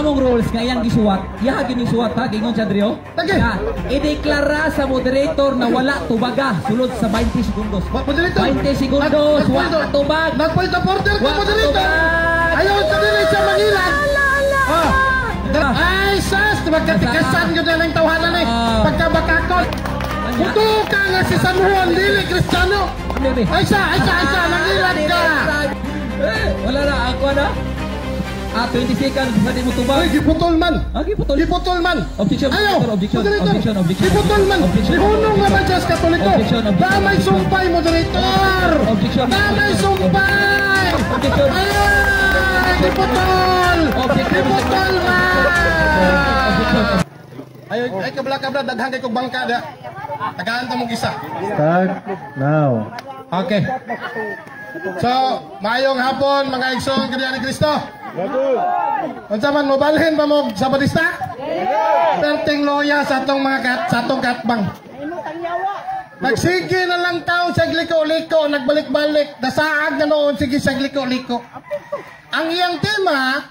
among rules nga iyang gisuwat. Iya ginisuwat ha, gingon siya Drio. I-deklara sa moderator na wala tubaga sulod sa 20 segundos. 20 segundos, wala tubag. Nag-point of order ka, moderator. Ayaw sa dili siya mangilan. Ay, sas, magkatikasan ko na lang tawanan eh. Pagkabakakot. Puto ka nga si San Juan, dili Kristiyano. Ay, sa, mangilan ka. Wala na, ako na. 20 seconds, sa di mo tubag. Ay, giputol man. Giputol. Giputol man. Objection, objection. objection. Giputol man. Ihunong naman Diyos Katoliko. Damay sumpay, moderator. Damay sumpay. Ay, giputol. Giputol man. Ay, kabla-kabla, daghang kay kong bangka da. Tagaan ta mong isa. Start now. Okay. So, mayong hapon mga igsoon kaniya ni Kristo. Unsa man mobalhin ba mo sa Batista? Perting loya sa atong mga sa atong katbang. Nagsige na lang tao sa liko-liko, nagbalik-balik, nasaag na noon sige sa liko-liko. Ang iyang tema,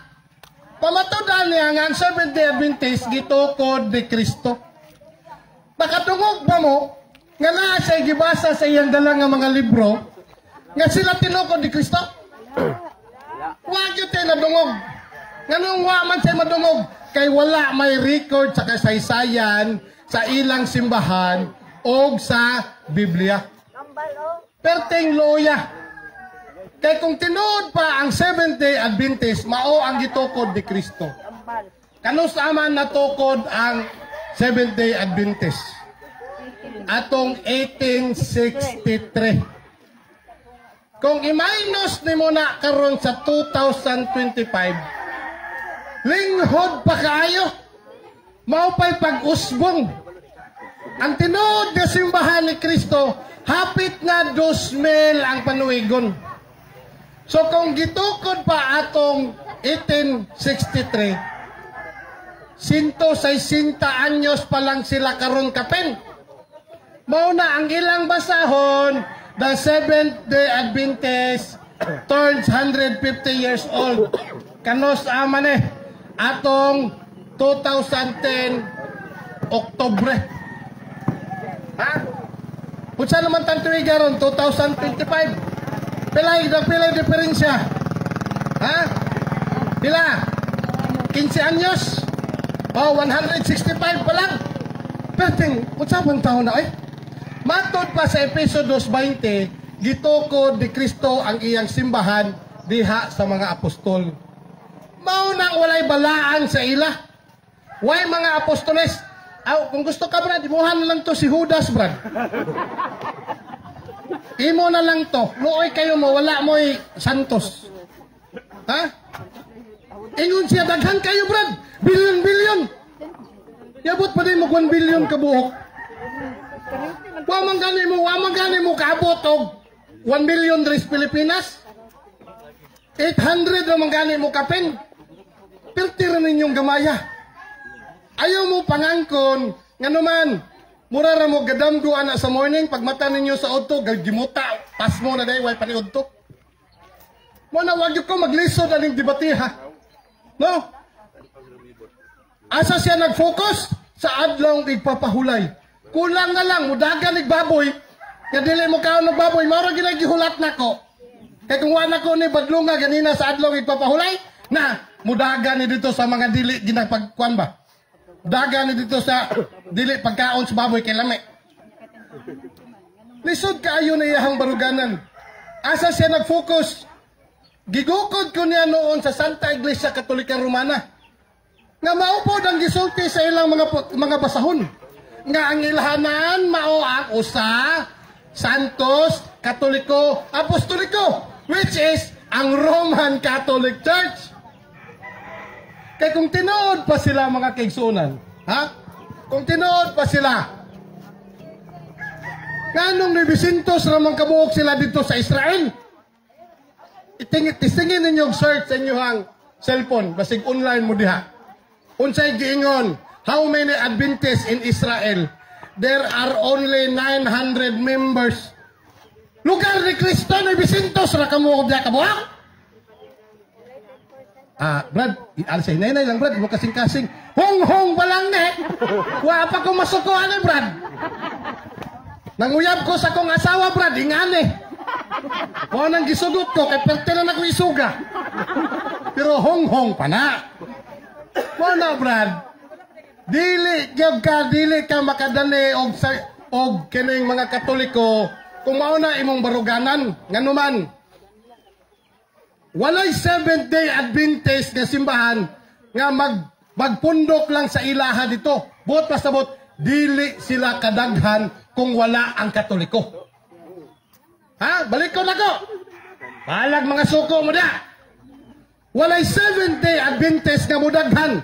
pamatudan niya nga ang Seventh-day Adventist gitukod ni Kristo. Nakatungog ba mo nga naa siya gibasa sa iyang dalang nga mga libro nga sila tinukod ni Kristo? Wag yun tayo nadungog. Nganong waman siya madungog? Kay wala may record sa kasaysayan sa ilang simbahan o sa Biblia. Perting loya. Kay kung tinuod pa ang Seventh-day Adventist, mao ang gitukod ni Kristo. Kanus aman natukod ang Seventh-day Adventist? Atong 1863. Kung i-minus ni mo na karon sa 2025, linghod pa kaayo. Maupay pag-usbong. Ang tinuod na simbahan ni Kristo, hapit na 2,000 ang panuigon. So kung gitukod pa atong 1863, 160 anyos pa lang sila karon kapen. Mao na ang ilang basahon, the Seventh-day Adventist turns 150 years old. Kanos aman eh, atong 2010 Oktubre. Ha? Punsa naman tantuiga ron, 2025. Pilay diferensya. Ha? Pila? 15 anyos? O, 165 pa lang. Perting, punsa bang taon na eh? Matod pa sa Episo 2:20, gitukod ni Kristo ang iyang simbahan diha sa mga apostol. Mao nang walay balaan sa ila. Why mga apostoles? Kung gusto ka brad, imuhan na lang to si Judas brad. Imo na lang to. Luoy kayo mo, wala mo'y santos. Ha? Ingon siya, daghan kayo brad. Bilyon. Yabot pa din mo 1 billion kabuok. Wamang gani mo kaabot og 1 million dres Pilipinas. 800 naman gani mo kapen. Piltira ninyong gamaya. Ayaw mo pangangkon, nga naman, mura ra mo gadamdo ana sa morning, pag mata ninyo sa udto, gimuta, pas mo na day, way paniudto. Muna, wag ko maglisod aning debate ha. No? Asa siya nag-focus? Sa adlaw igpapahulay. Kulang na lang, mudagan igbaboy, nga dili mo kaon ng baboy, mara ginagihulat na ko. Kaya kung wala ko ni badlunga ganina sa adlaw igpapahulay, na, mudagan ni dito sa mga dili ginagpagkuan ba? Dagan ni dito sa dili pagkaon sa baboy kay lami. Lisod kaayo na iyahang baruganan. Asa siya nag-focus? Gigukod ko niya noon sa Santa Iglesia Katolika Romana. Nga maupod ang gisulti sa ilang mga basahon. Nga ang ilhanan mao ang usa, Santos, Katoliko, Apostoliko, which is ang Roman Catholic Church. Kaya kung tinood pa sila mga kaigsunan, ha? Kung tinood pa sila, nganong 900 ramang kabuok sila dito sa Israel? Tistingin ninyong search sa inyong cellphone, basig online mo diha. Unsay giingon, how many Adventists in Israel? There are only 900 members. Lugar ni Kristo, 900 ra kabuok diha kabuok? Brad, alisay nay lang Brad, mo kasing-kasing. Hong balang wa pa ko masukuan Brad. Nanguyab ko sa kong asawa Brad, ingani. Mo nang gisugot ko kay perte na ako isuga. Pero hong pa na. Mo na Brad. Dili ka makadali og kining mga Katoliko kung mao na imong baruganan nganuman. Walay Seventh-day Adventist nga simbahan nga magpundok lang sa ilaha dito. Buot pasabot, dili sila kadaghan kung wala ang Katoliko. Ha? Balik ko na ko. Balag mga suko mo na. Walay Seventh-day Adventist nga mudaghan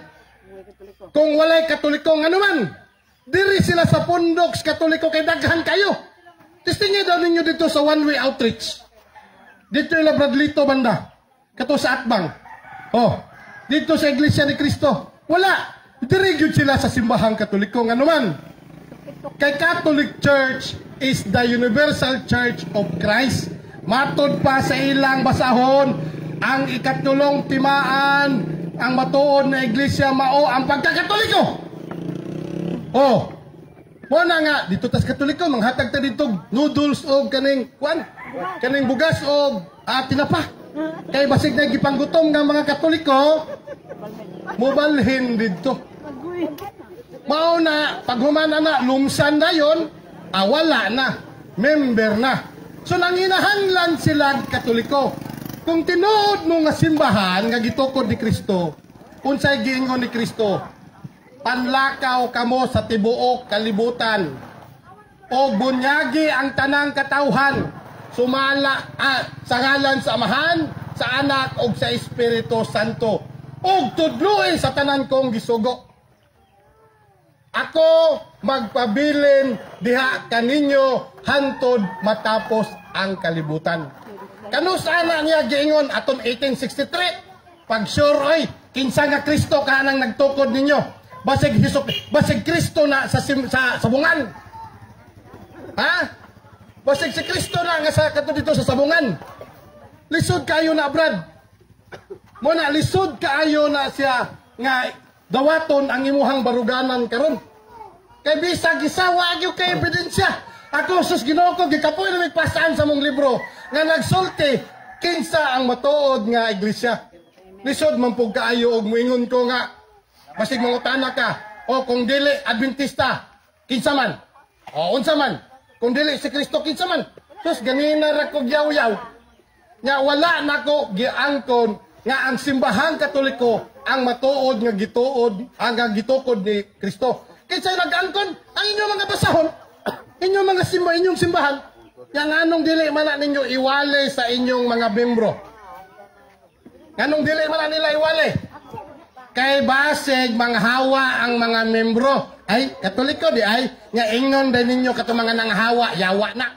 kung walay Katoliko nga naman. Diri sila sa pundok sa Katoliko kay daghan kayo. Testingin daw ninyo dito sa one-way outreach. Dito yung Labradlito banda. Kato sa Akbang. Dito sa Iglesia ni Cristo. Wala. Dirigyod sila sa simbahang Katoliko nga naman. Kay Catholic Church is the universal church of Christ. Matod pa sa ilang basahon, ang ikatulong timaan, ang matuod na iglesia mao ang pagkakatoliko. Wala nga, dito tas Katoliko, manghatag ta dito noodles o kaning bugas o tinapa. Kay basig na gipanggutom ng mga Katoliko, mubalhin dito. Mao na, paghumana na, lumsan na yun, wala na, member na. So nanginahanglan sila Katoliko. Kung tinuod mo nga simbahan, nga gitukod ni Kristo, unsay giingon ni Kristo, panlakaw kamo sa tibuok kalibutan, o bunyagi ang tanang katawhan, sumala sa ngalan sa Amahan, sa Anak, o sa Espiritu Santo, o tudluin sa tanan kong gisugo. Ako magpabilin diha kaninyo hantod matapos ang kalibutan. Kano sana niya giingon aton 1863? Pag sure oy, kinsa nga Kristo ka nang nagtukod ninyo? Basig Kristo na sa sabungan. Ha? Basig si Kristo na nga sa kato dito sa sabungan. Lisod kayo na Brad. Mo na lisod kaayo na siya nga dawaton ang imuhang baruganan karon. Kay bisag gisawa gyud kay ebidensya. Ako sus Ginoo ko gikapoy na magpasaan sa mong libro nga nagsulti kinsa ang matuod nga iglesia. Lisod man pug kaayo og moingon ko nga basig mangutana ka o kung dili Adventista kinsa man. O unsa man? Kung dili si Kristo kinsa man. Sus ganina ra ko yaw-yaw. Nga wala nako giangkon nga ang simbahang Katoliko ang matuod nga gituod ang gitukod ni Kristo. Kinsa nag-angkon ang inyong mga basahon, inyong mga inyong simbahan, yang anong dili man ninyo iwale sa inyong mga membro. Anong dili man nila iwale? Kay basig manghawa ang mga membro. Ay, Katoliko di ay nga ingon din ninyo kato mga nanghawa, yawa na.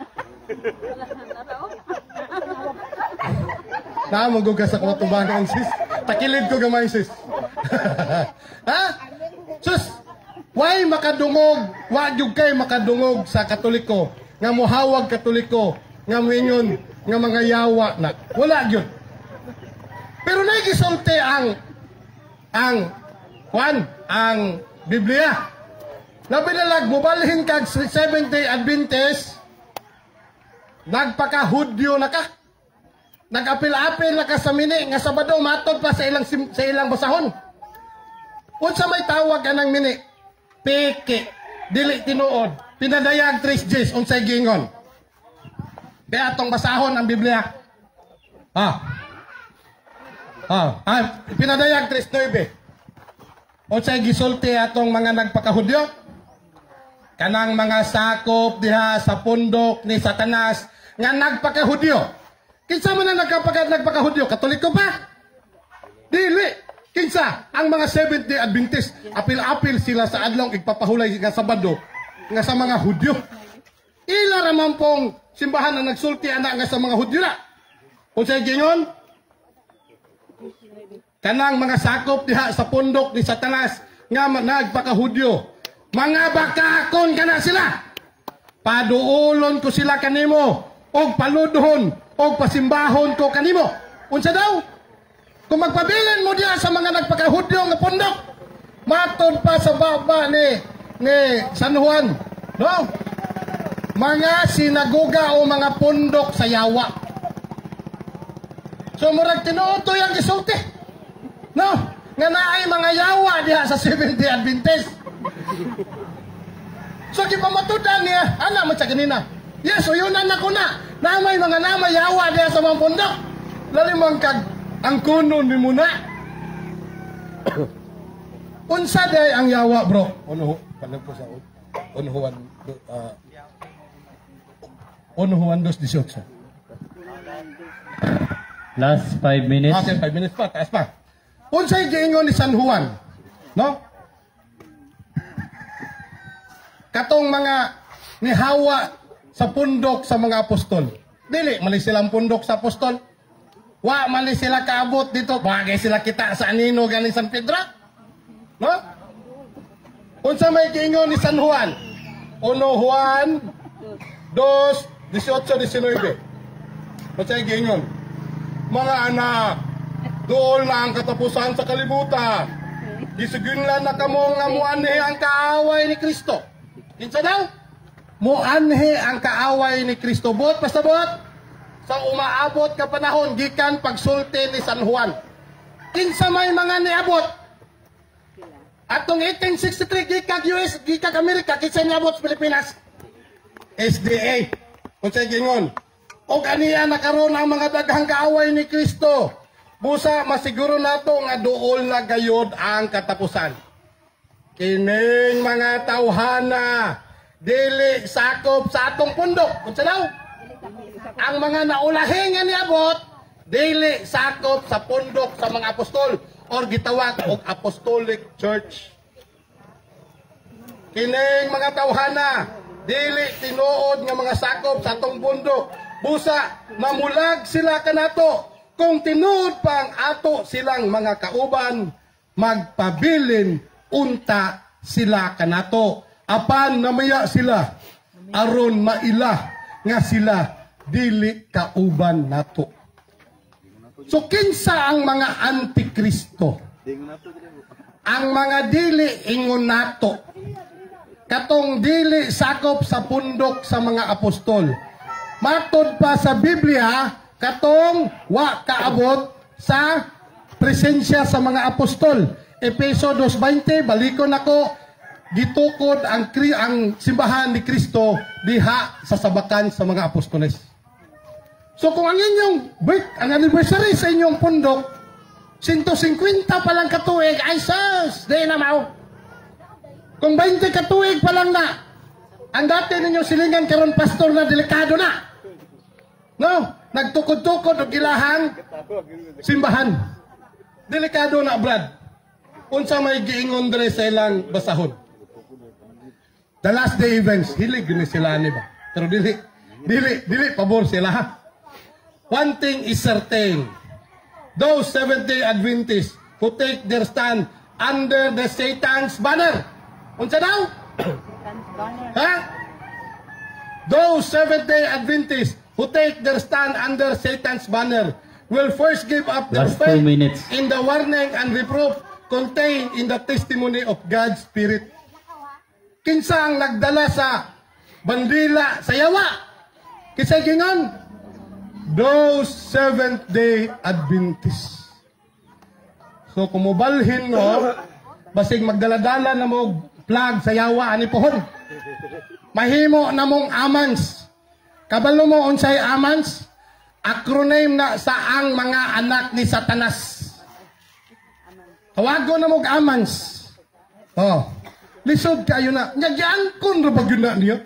Magugas ako tubangan sis. Takilid ko gamay sis. Ha? Sus, why makadungog? Wa jud kay makadungog sa Katoliko. Nga muhawag Katoliko, nga mingon nga mga yawa na. Wala gyud. Pero nagisulti ang Biblia. Labi na lag mobalhin kag Seventh-day Adventist. Nagpaka-Hudyo na ka. Nag-apil-apil na ka sa mini nga Sabado matod pa sa ilang basahon. Unsa may tawag anang mini? Peke. Dili tinuod. Pinadayag 3 Gs unsay gingon. Kaya atong basahon ang Biblia. Pinadayag 3:9. Unsay gisulti atong mga nagpaka-Hudyo? Kanang mga sakop diha sa pundok ni Satanas nga nagpaka-Hudyo. Kinsa man ang nagpaka-Hudyo? Katoliko pa? Dili. Kinsa? Ang mga Seventh-day Adventist. Apil-apil sila sa adlaw igpapahulay nga Sabado nga sa mga Hudyo. Ila raman pong simbahan ang nagsulti ana nga sa mga Hudyo na. Kung sa gingon, kanang mga sakop diha sa pundok ni Satanas nga nagpaka-Hudyo. Mga bakakon kana sila. Paduolon ko sila kanimo og paludhon og pasimbahon ko kanimo. Unsa daw? Kung magpabilin mo diya sa mga nagpakahudyo nga pundok, matod pa sa baba ni San Juan, no? Mga sinagoga o mga pundok sa yawa. So murag tinuotoy ang gisulti, no? Nga naay mga yawa diha sa Seventh-day Adventist. So gipamatudan niya, ana man sa kanina. Yes, uyunan na ko na. Namay mga namay yawa diha sa mga pundok. Lalimang kag ang kuno ni muna. Unsa day ang yawa, bro? Uno palag po sa Juan 2:18. Last 5 minutes. Okay, 5 minutes pa, taas pa. Unsay giingon ni San Juan, no? Katong mga nihawa sa pundok sa mga apostol. Dili mali silang pundok sa apostol. Wa mali sila kaabot dito. Bagay sila kita sa anino galing San Pedro. No? Unsa may giingon ni San Juan? 1 Juan 2:18-19. Unsa giingon? Mga anak, doon na ang katapusan sa kalibutan. Gisugunlan na kamo nga muanhi ang kaaway ni Kristo. Kinsa daw? Muanhi ang kaaway ni Kristo. Bot, pasabot. Sa umaabot ka panahon, gikan pagsulti ni San Juan. Kinsa may mga niabot? Atong 1863, gikag US, gikag Amerika, kinsa niabot sa Pilipinas? SDA. Kung sa'y gingon. O kaniya nakaroon ang mga daghang kaaway ni Kristo. Busa, masiguro nato nga dool na gayod ang katapusan. Kining mga tawhana, dili sakop sa atong pundok. Kung sa daw? Ang mga naulahi nga niabot, dili sakop sa pundok sa mga apostol or gitawag og Apostolic Church. Kining mga tawhana, dili tinuod nga mga sakop sa atong pundok. Busa, mamulag sila kanato kung tinuod pa ang ato silang mga kauban, magpabilin unta sila kanato. Apan namaya sila, aron maila nga sila dili kauban nato. So kinsa ang mga antikristo? Ang mga dili ingon nato. Katong dili sakop sa pundok sa mga apostol. Matod pa sa Biblia, katong wa kaabot sa presensya sa mga apostol. Efeso 2:20, balikon ako, gitukod ang simbahan ni Kristo diha sa sabakan sa mga apostoles. So kung ang inyong ang anniversary sa inyong pundok, 150 pa lang katuig, ay sus, di na mao. Kung 20 katuig pa lang na, ang dati ninyong silingan karon pastor na delikado na. No, nagtukod-tukod og ilahang simbahan. Delikado na, Brad. Unsa may giingon diri sa ilang basahon? The last day events, hilig ni sila ni ba? Pero dili pabor sila ha. One thing is certain. Those Seventh-day Adventists who take their stand under the Satan's banner. Unsa daw? Ha? Those Seventh-day Adventists who take their stand under Satan's banner will first give up their Last 2 faith minutes. in the warning and reproof contained in the testimony of God's Spirit. Kinsa ang nagdala sa bandila sa yawa? Kinsa gingon? Those Seventh-day Adventists. So kumubalhin mo, basig magdaladala na mo flag sa yawa ani pohon. Mahimo na mong amans. Kabalo mo unsay amans? Acronym na sa ang mga anak ni Satanas. Tawago na mong amans. Oh. Lisod kayo na. Nagyangkon ra ba gina niya?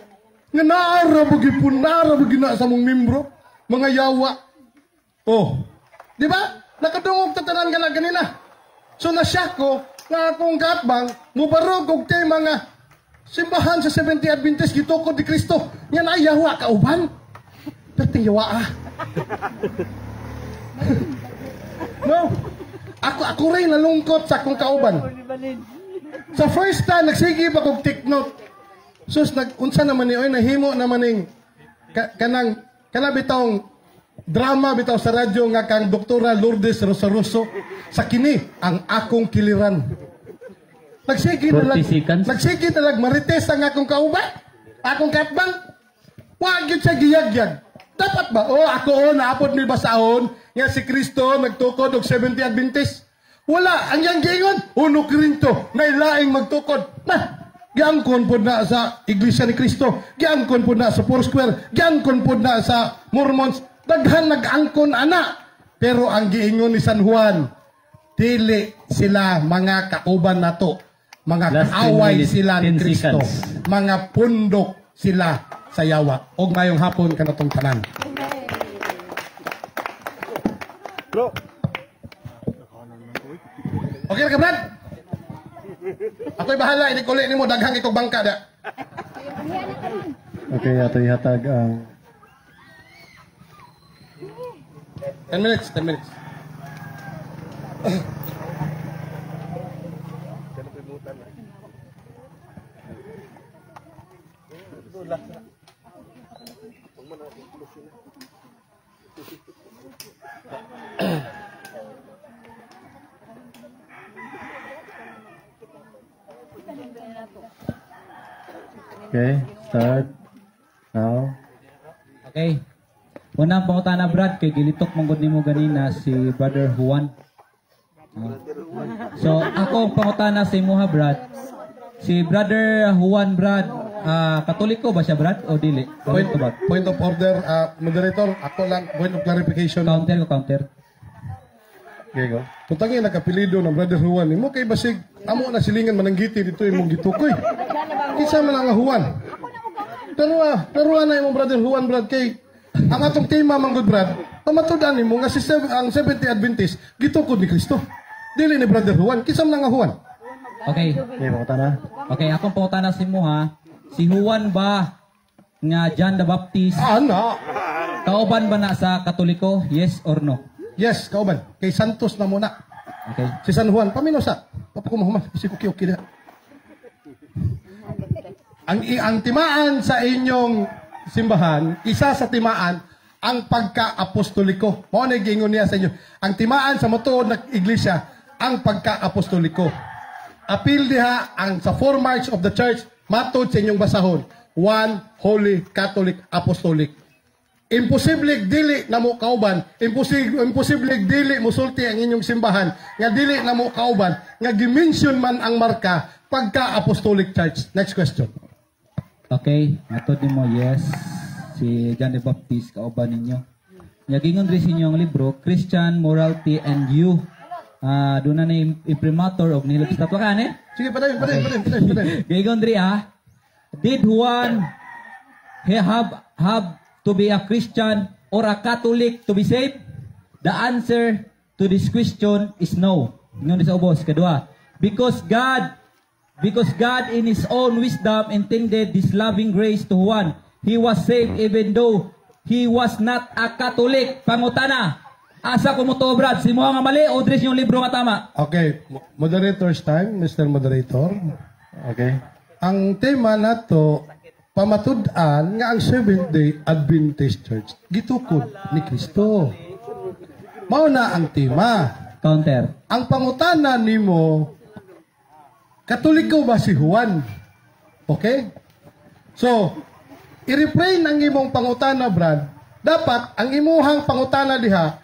Nga naara ba gipunara ba gina sa mong membro? Mga yawa. Oh. Di ba? Nakadungog tatanan ka na ganina. So nasya ko na akong gatbang mubarog og kay mga simbahan sa Seventh-day Adventist gitukod ni Kristo. Nga na yawa kauban. Perting yawa ah. No. Ako rin nalungkot sa akong kauban. Sa first time, nagsige pa kong take note. Sus, unsa naman ni, oy, nahimo naman ning, kanabitong drama bitaw sa radyo nga kang Doktora Lourdes Rosaroso sa kini ang akong kiliran. Nagsige na 40 seconds. nagsige na lag marites ang akong kauban, akong katbang. Wa gyud siya giyagyag. Dapat ba? Ako naapod ni basahon nga si Kristo nagtukod og 70 Adventist. Wala ang yang giingon, uno Korinto, nailaing magtukod. Giangkon po na sa Iglesia ni Kristo, giangkon po na sa Foursquare, giangkon po na sa Mormons, daghan nag-angkon ana. Pero ang giingon ni San Juan, dili sila mga kauban nato, mga Last 10 kaaway minutes, sila ni 10 Kristo, seconds. mga pundok sila sa yawa. Og mayong hapon kanatong tanan. Okay na ka, Brad? Ako'y bahala, ini kulit nimo daghang ikog bangka da. Okay, ato ihatag ang 10 minutes, 10 minutes. Okay, start now. Okay. Unang pangutana Brad kay gilitok manggod nimo ganina si Brother Juan. So ako ang pangutana sa imuha Brad. Si Brother Juan Brad, Katoliko ba siya Brad o dili? Point of order, moderator, ako lang, point of clarification. Counter. Okay, go. Kung tangin nagkapilido ng Brother Juan, imo kay basig, amo na silingan mananggiti dito imong gitukoy. Kinsa man ang Juan? Pero na imong Brother Juan, Brad, kay ang atong tema manggod Brad, pamatudan nimo nga ang 70 Adventist gitukod ni Kristo. Dili ni Brother Juan, kinsa man ang Juan? Okay. Okay, pangutana. Okay, akong pangutana sa imuha. Si Juan ba nga John the Baptist Ana. kauban ba na sa Katoliko? Yes or no? Yes, kauban. Kay Santos na muna. Okay. Si San Juan, paminosa. Papakumahuman, kasi kuki-uki na. Ang timaan sa inyong simbahan, isa sa timaan, ang pagka-apostoliko. Mao na gingon niya sa inyo. Ang timaan sa matuod na iglesia, ang pagka-apostoliko. Apil diha ang sa four marks of the church, matod sa inyong basahon. One, Holy, Catholic, Apostolic. Imposible dili na mo kauban, imposible dili musulti ang inyong simbahan, nga dili na mo kauban, nga gimension man ang marka pagka-apostolic church. Next question. Okay, matod nimo yes. Si John the Baptist kauban ninyo. Yagingon rin sa inyong libro, Christian Morality and You. Doon na imprimatur of nilabs tatwa ka, ne? Sige, padayon. Yagingon rin did Juan have to be a Christian or a Catholic to be saved? The answer to this question is no. Ingon sa ubos. Kadua, because God in His own wisdom intended this loving grace to Juan. He was saved even though he was not a Catholic. Pangutana, asa ko mo to, Brad? Si mo nga mali o dress yung libro nga tama? Okay, moderator's time, Mr. Moderator. Okay. Ang tema nato pamatud-an nga ang Seventh-day Adventist Church gitukod ni Kristo. Mao na ang tema. Counter. Ang pangutana nimo, Katoliko ba si Juan? Okay? So, i-refrain ang imong pangutana, Brad. Dapat ang imuhang pangutana diha,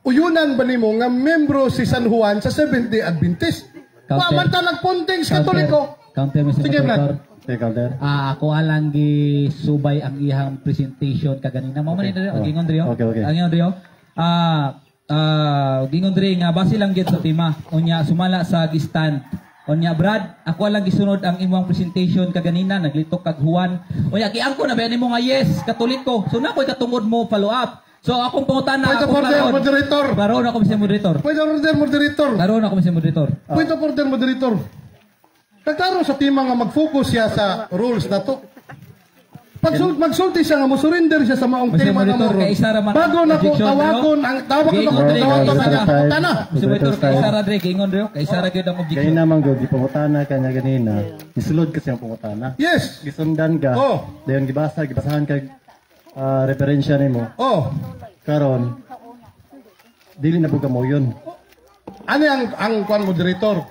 uyunan ba nimo nga membro si San Juan sa Seventh-day Adventist? Counter. Wa man ta nagpunteng sa Katoliko. Counter, Mr. Sige, Moderator. Okay, counter. Ako alang subay ang ihang presentation kaganina. Mo man diri, ang gingon diri. Okay. Ang gingon diri. Gingon diri nga base lang gyud sa tema. Unya sumala sa gistan. Unya Brad, ako alang gisunod ang imong presentation kaganina, naglitok kag Juan. Unya giangko na ba nimo nga yes, Katoliko. So na koy katungod mo follow up. So akong pangutana Point of order, moderator. Karon ako si moderator. Point of order, moderator. Karon ako si moderator. Point of order, moderator. Nagkaroon sa tema nga mag-focus siya sa rules na to. Magsulti siya nga mo surrender siya sa maong Mr. tema na Monitor, mo. kay isa ra man Bago na ko objection, tawakon ang tawag ko na ko Dre, tawag ko kay kanya isa ra. tana. Si moderator kay Sara Dre gingon diri, kay Sara gyud ang Kaya objection. naman go, di pangutana kanya ganina. Isulod kasi ang pangutana. Yes. Gisundan ka. Oh. Dayon gibasahan kag referensya nimo. Oh. karon dili na po mo yun. Ano ang kwan moderator?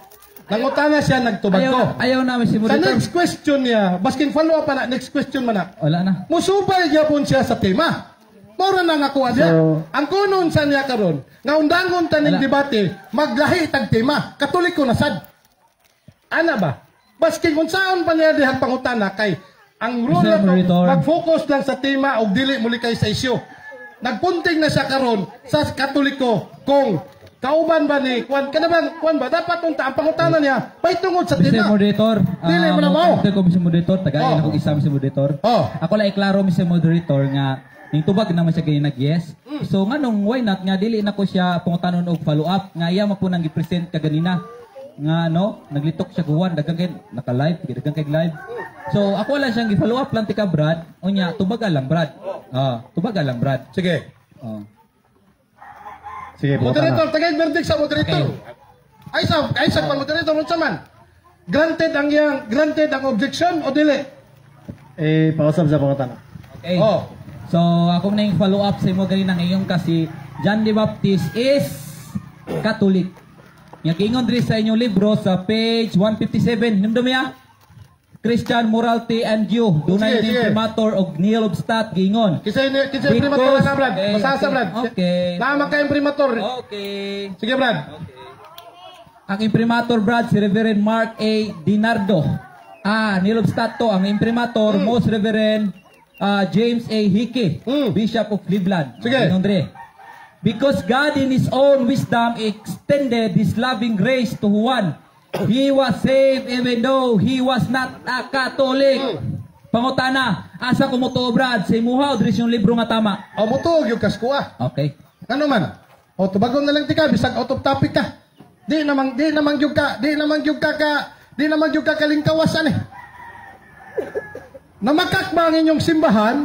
Nangutana siya, nagtubag ko. Ayaw namin si Sa moderator. next question niya, baskin follow up na, next question man na. Wala na. Musubay gyapon siya sa tema. Mora na nga kuha niya. So- Ang kunon sa niya karon, nga undangon taning Wala. debate, maglahi tag tema. Katoliko na sad. Ana ba? Baskin kung saan pa niya dihang pangutana kay ang rule Mr. na to, Moderator. mag-focus lang sa tema o dili muli kay sa isyu. Nagpunting na siya karon sa Katoliko kung kauban ba ni kwan kwan ba dapat unta ang pangutana niya may tungod sa Mr. tema. Moderator. Dili mo na mo. Ito ko Mr. Moderator. Tagayin Oh. ako isa Mr. Moderator. Oh. Ako lang iklaro Mr. Moderator nga ning tubag naman siya kay nag-yes. So nganong why not nga dili na ko siya pangutanon og follow up nga iya man po nang gi-present kaganina nga naglitok siya kuwan daghang kay naka-live, daghang kay live. So ako lang siyang gi-follow up lang tika Brad. Unya tubaga lang Brad. Tubaga lang Brad. Sige. Oh. Sige, pangutana. Moderator, tagay verdict sa moderator. Okay. Ay sa moderator unsa man? Granted ang objection o dili? Pausap sa pangutana. Okay. Oh. So, ako na yung follow up sa imo ganina ngayon kasi John the Baptist is Catholic. Nga kiingon diri sa inyong libro sa page 157. Numdum ya? Christian Morality and You. Dunay Sige, ni sige. Primator og Neil Obstat giingon. Kisay primator na Brad. Okay, Masasa okay, Brad. okay. Tama kayong primator. Okay. Sige Brad. Ang imprimator Brad si Reverend Mark A. Dinardo. Neil Obstat to ang imprimator Most Reverend James A. Hickey, Bishop of Cleveland. Sige. Giingon diri. Because God in His own wisdom extended His loving grace to Juan. He was saved even though he was not a Catholic. Pangutana, asa ko mo to Brad? Sa imuha o diri yung libro nga tama? O mutuog yung kaskuha. Okay. Ano man? O tubagon na lang tika bisag out of topic ka. Di namang gyud ka kalingkawasan eh. Namakak ba ang inyong simbahan?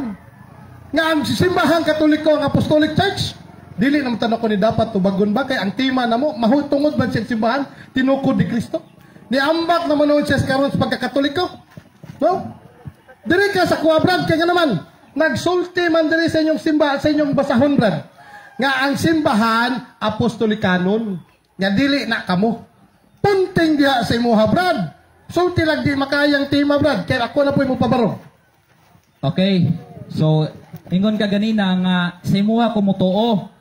Nga ang simbahan Katoliko ang Apostolic Church? Dili naman tanong ko ni dapat tubagon ba kay ang tema namo mahutungod ba siya simbahan tinukod ni Kristo? Niambak naman noon siya karon sa pagkakatoliko? No? Diri ka sa kuha Brad kaya naman nagsulti man diri sa inyong simbahan sa inyong basahon Brad. Nga ang simbahan apostolikanon nga dili na kamo. Punting diha sa imuha Brad. Sulti lang di makayang tema Brad kaya ako na po mo pabarong. Okay. So, ingon ka ganina nga sa imuha ko mutuo.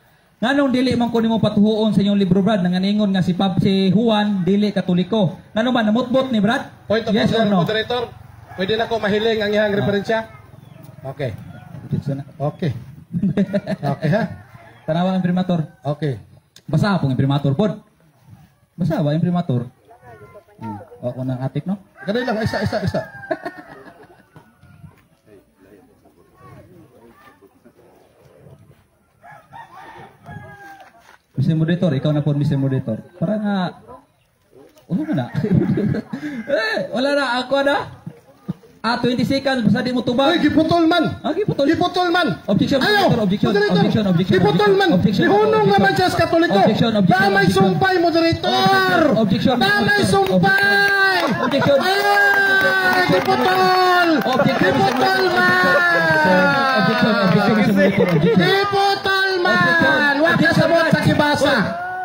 Nganong dili man ko nimo patuhuon sa inyong libro Brad nga ingon nga si Juan dili Katoliko. Ngano man namutbot ni Brad? Point of Yes order, or no? moderator. Pwede na ko mahiling ang iyang referensya? Okay. Okay. Okay ha? Tanawa ang imprimator. Okay. Basa pong imprimator pod. Basa ba imprimator? Ako nang atik no? Ganun lang, isa. Mr. Moderator, ikaw na po Mr. Moderator. Para nga wala na. Wala na ako na. 20 seconds basta di mo tubag. Uy, giputol man. Giputol. Giputol man. Objection, Ayaw. objection, Moderator. objection, objection, Giputol man. objection, Nihunong objection. naman siya sa Katoliko. Objection, objection, Damay objection. sumpay, moderator. Objection, Damay objection, sumpay. objection. Ay, giputol. Objection, Giputol man. Objection, objection, Mr. Moderator. Objection. Giputol man. Objection. Wag ka sabot sa kibasa.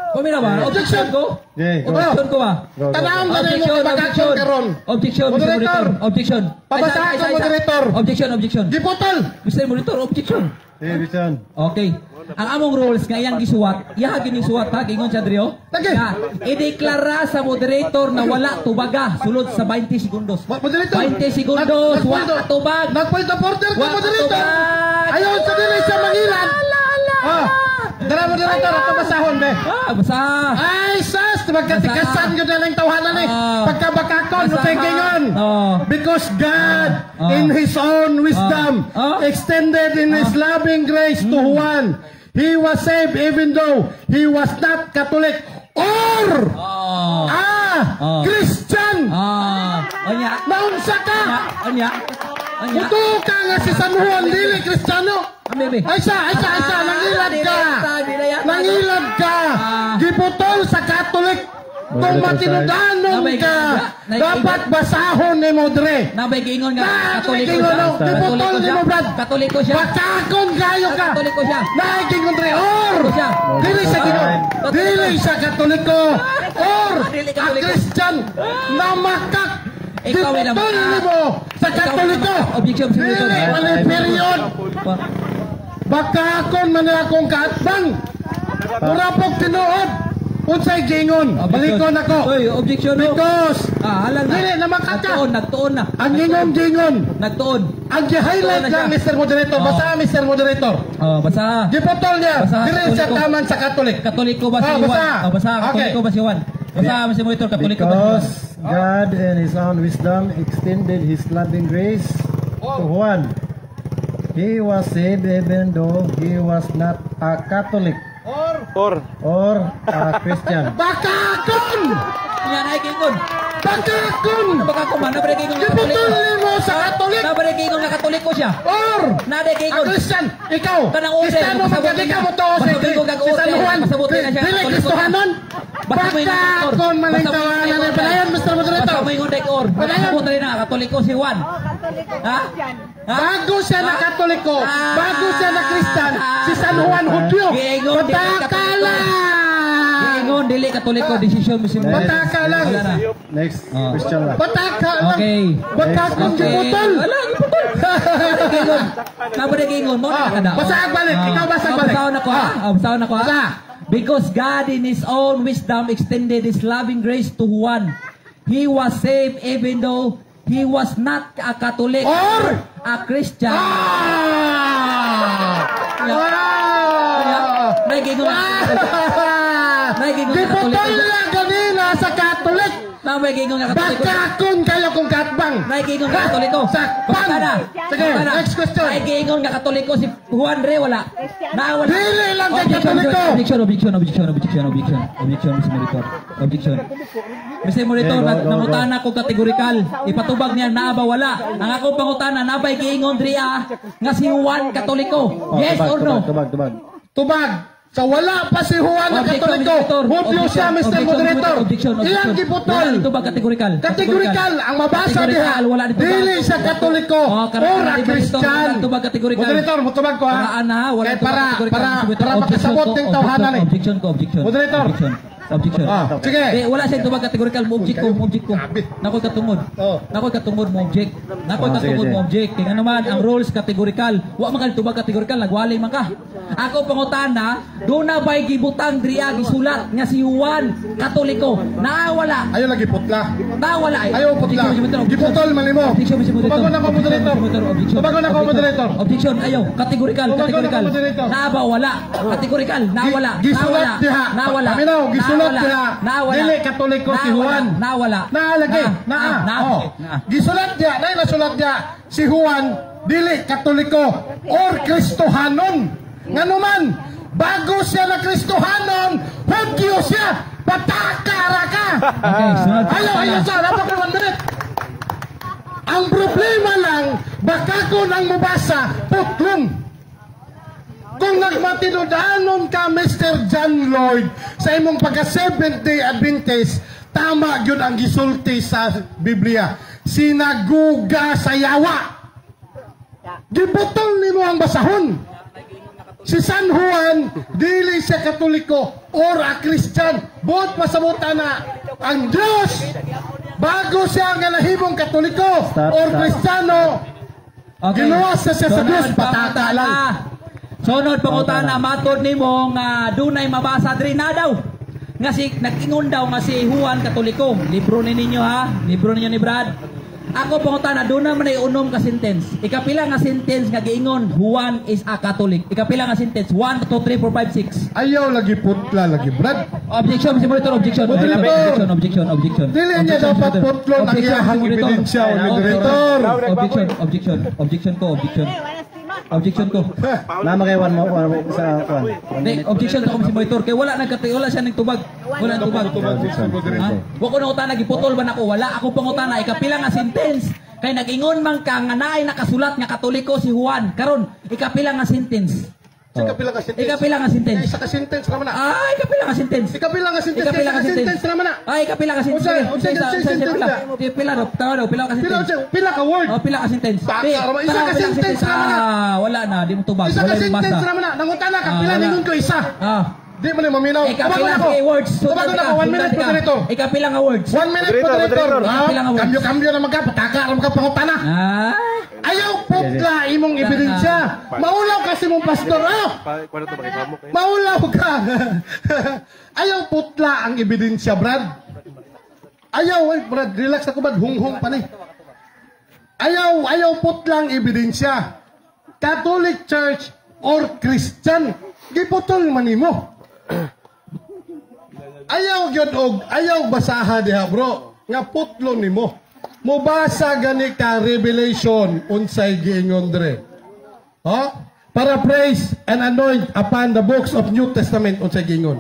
Kumina ba? Objection ko? Okay, go. Objection ko ba? Go, go, go. Tanawang na mo Objection, kibagakon karon. Objection, Mr. Moderator. Moderator. Objection. Pabasahan Isa, ka, isa. moderator. Objection, objection. Giputol. Mr. Moderator, objection. Sige, Bisan. Okay. Ang among rules nga iyang gisuwat, iya gining suwat ha, gingon siya diri oh. Lagi. Na ideklara sa moderator na wala tubaga sulod sa 20 segundos. Moderator. 20 segundos, wala tubag. Nagpoint of order ka, Wala moderator. tubag. Ayaw sa dili sa mangilan. Dara moderator, ato basahon be. Basa. Ay, sas! Magkatikasan yun na lang tawanan eh. Pagkabakakon, no Basahan. tingingon. Because God, Oh. in His own wisdom, Oh. extended in His loving grace to Juan. He was saved even though he was not Catholic or Christian. Onya. Naunsa ka? Onya. Onya. Uto ka nga si San Juan, dili Kristiyano. Amebe. Ay sa, nangilad ka. Dinayata. Nangilad ka. Giputol sa Catholic. Kung matinudanon ka, dapat basahon ni mo dre. Nabay giingon nga Katoliko Katoliko siya. Diputol ni mo, Brad. Katoliko siya. Bakakon kayo ka. Katoliko siya. Naikingon dre, or! siya. Dili sa Ginoo. Dili sa Katoliko. Or! Dili Ang Katoliko. Christian na makak. Ikaw ay Diputol naman. ni mo sa Katoliko. Objection, Dili Senator. mali period. Bakakon man na akong kaatbang. Murapok tinuod. Unsay gingon. Balikon ako. Oy, objection no. Because Halal na. dili na makaka. Nagtuon na. Ang gingon. Nagtuon. Ang gi-highlight Ito na lang, siya. Mr. Moderator. Basta, Mr. Moderator. Basa. Giputol niya. Basta, Dili siya Katoliko. taman sa Katolik. Katoliko ba si Ah, Juan? basa. Basa. Katoliko Okay. ba si Juan? Basa, Mr. Monitor. Katoliko ba si Juan? Because God in His own wisdom extended His loving grace to Juan. He was saved even though he was not a Catholic or a Christian. Bakakon! Yan ay gingon. Bakakon! Baka kuman na gingon nga Giputol Katoliko. mo sa Katolik. Na gingon nga Katoliko siya. Or! Nade Ang gingon. Christian, ikaw. Kanang ore, Kristiyano pasabot magkadi ka niya. mo to si Pasabot ko kag si San ore, Juan. pasabot niya siya, Dili Katoliko. Kristohanon. Basta mo yung Bakakon maling tawanan ni Panayon, Mr. Moderator. Basta mo yung dekor. Pasabot rin na Katoliko si Juan. Ha? Ha? Bago siya na Katoliko, Ah. bago siya na Kristan, si San Juan Hudyo. Gingon, dili Patakala! Gingon dili Katoliko desisyon mo si Pataka lang. Wala na. Next Oh. question lang. Pataka lang. Okay. Batakong giputol. Wala, giputol. Gingon. Nabada gingon mo na kada. Basag balik. Ikaw basag balik. Basahon ako ha. Basahon ako ha. Basa. Because God in His own wisdom extended His loving grace to Juan. He was saved even though he was not a Catholic Or a Christian. May gingon. May gingon nga Giputol Katoliko. na ganina sa Katolik. May gingon nga Katoliko. Bakakon kayo kung katbang. May gingon nga Katoliko. Sakpan. Basta na. Sige, Basta na. next question. May gingon nga Katoliko si Juan Re wala. Wala. Dili lang kay Objection, Katoliko. Objection, Mr. Monitor. Objection. Mr. Monitor, nangutana ko kategorikal. Ipatubag niya na ba wala. Ang akong pangutana na ba'y giingon Ria nga si Juan Katoliko. Yes or no? Tubag. Tubag. Sa wala pa si Juan na Objection, Katoliko. Mr. Hudyo siya, Mr. Moderator. Objection. Iyang giputol. Ito ba kategorikal? Kategorikal ang mabasa diha. Wala dito. Dili sa Katoliko or a Christian. Ito ba kategorikal? Moderator, mutubag ko ha. Paraan na, wala Kay ito ba kategorikal? para makasabot ng tawhanan eh. Objection ko. Moderator. Objection. Sige. Wala siya ito ba kategorikal mo object ko. Nakoy katungod. Nakoy katungod mo object. Nakoy katungod sige. mo object. Kaya naman, ang rules kategorikal. Wa man ka ito ba kategorikal, nagwalay man ka. Ako pangutana, doon na ba'y gibutang driya, gisulat nga si Juan Katoliko. Nawala. Ayaw lagi putla. Nawala. Ayaw putla. Giputol malimo. Objection, Mr. Moderator. Tubagon ako, moderator. Objection. Tubagon ako, moderator. Objection, ayaw. Kategorikal, Tubagon kategorikal. ako, moderator. Naba, wala. Kategorikal, nawala. Gisulat diha. Nawala. Paminaw, gisulat diha. Nawala. Dili Katoliko si Juan. Nawala. Naalagay. Oh. Gisulat diha. Nay nasulat diha. Si Juan, dili Katoliko or Kristohanon. Nganuman, bago siya na Kristohanon, Hudyo siya. Patakara ka. Okay, sunod. Ayaw sa dapat ko 1 minute. Ang problema lang, baka ko nang mabasa, putlong. Kung nagmatinudanon ka, Mr. John Lloyd, sa imong pagka-Seventh-day Adventist, tama yun ang gisulti sa Biblia. Sinaguga sa yawa. Gibutol ni mo ang basahon. Si San Juan, dili siya Katoliko or a Christian. Buot pasabutan na ang Diyos, bago siya nga nahimong Katoliko or Kristiyano, ginawa siya sa Diyos, pataka lang. Sunod pangutana, matod nimo nga dunay mabasa diri na daw. Nga si nag-ingon daw nga si Juan Katoliko. Libro ni ninyo ha, libro ninyo ni Brad. Ako pangutana, doon naman ay unom ka sentence. Ikapila nga sentence nga giingon, Juan is a Catholic. Ikapila nga sentence, 1, 2, 3, 4, 5, 6. Ayaw lagi putla, lagi Brad. Objection, Mr. Monitor, objection. Objection. Dili niya dapat putlon ang iyahang ebidensya o moderator. Objection ko. Nama kay Juan mo sa Juan. Hindi, objection ko si Monitor. Kaya wala siya ng tubag. Wala ng tubag. Ha? Wa ko na utana, giputol ba na ko? Wala ako pang utana. Ikapila nga sentence. Kaya nag-ingon man ka nga naay nakasulat nga Katoliko si Juan. Karon, ikapila nga sentence. Sa kapila ka sentence. Ikapila ka sentence. Isa ka sentence naman na. Ay, ikapila ka sentence. Ikapila ka sentence. Ikapila ka Sentence naman na. Ay, ikapila ka sentence. Pila ro, pila ka sentence. Pila ka word. Oh, pila ka sentence. Baka, isa ka sentence naman na. Wala na, di mo tubag. Isa ka Wala yung sentence basa. naman na. Nangutana ka, pila wala. ningon ko isa. Di mo na maminaw. Ikapila Tubagon ka words. Tubagon ako. 1 minute po dito. Ikapila ka words. 1 minute po dito. Ikapila ka words. Kambyo-kambyo na magkapataka. Alam ka pangutana. Ayaw putla imong ebidensya. Maulaw kasi mong pastor. Maulaw ka. Ayaw putla ang ebidensya, Brad. Ayaw, Brad, relax ako, Brad. Hung-hung pa ni. Ayaw putla ang ebidensya. Catholic Church or Christian, giputol man nimo. Ayaw basaha diha, bro. Nga putlo nimo. Mubasa gani ka Revelation unsay giingon dre. Paraphrase and anoint upon the books of New Testament unsay giingon.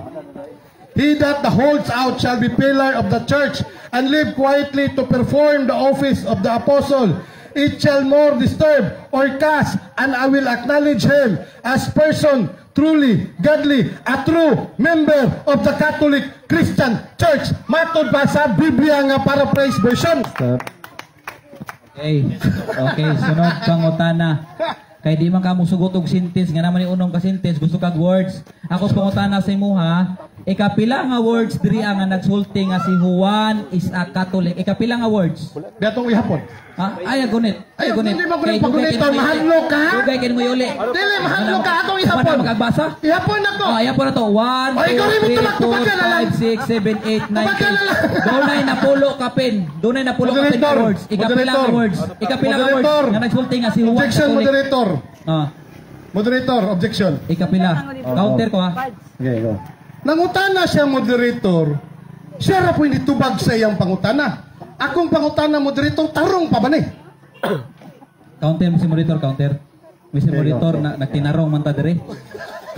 He that holds out shall be pillar of the church and live quietly to perform the office of the apostle. It shall more disturb or cast, and I will acknowledge him as person truly godly, a true member of the Catholic Christian Church. Matod ba sa Biblia nga paraphrase version? Okay, sunod pangutana. Kay di man ka mo sugot og sentence nga naman ni unong ka sentence, gusto kag words. Ako pangutana sa imuha, ikapila nga words diri nga nagsulti nga si Juan is a Catholic. Ikapila nga words? Datong ihapon. Ay gunit. Ay gunit. Hindi mo gunit pagunit mahadlo ka. Dugay kin mo yuli. Dili mahadlo ka atong ihapon. Magagbasa? Ihapon nako. Ihapon na to. 1 2 3 4 5 6 7 8 9 10. Dunay na pulo ka pin. Dunay na pulo ka pin words. Ikapila nga words. Ikapila nga words nga nagsulti nga si Juan Objection, Catholic. moderator. Moderator, objection. Ikapila. Counter ko ha. Okay, go. Nangutana siya, moderator. Siya ra po hindi tubag sa iyang pangutana. Akong pangutana, moderator, tarong pa ba ni? Counter, Mr. Monitor, counter. Mr. Monitor, nagtinarong man ta dire.